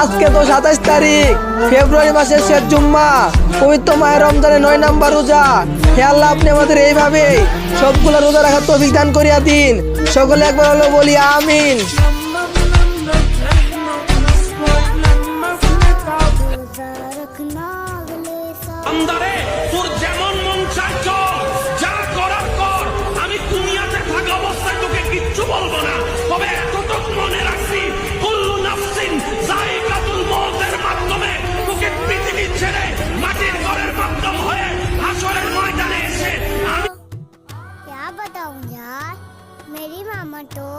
আজকে তো 27 তারিখ, ফেব্রুয়ারি মাসের শেষ জুম্মা, পবিত্র মাহে রমজানের 9 নাম্বার রোজা। হে আল্লাহ, আপনি আমাদের এইভাবে সবগুলো রোজা রাখার তৌফিক দান করিয়া দিন। সকলে একবার হলো বলি আমিন। अंदर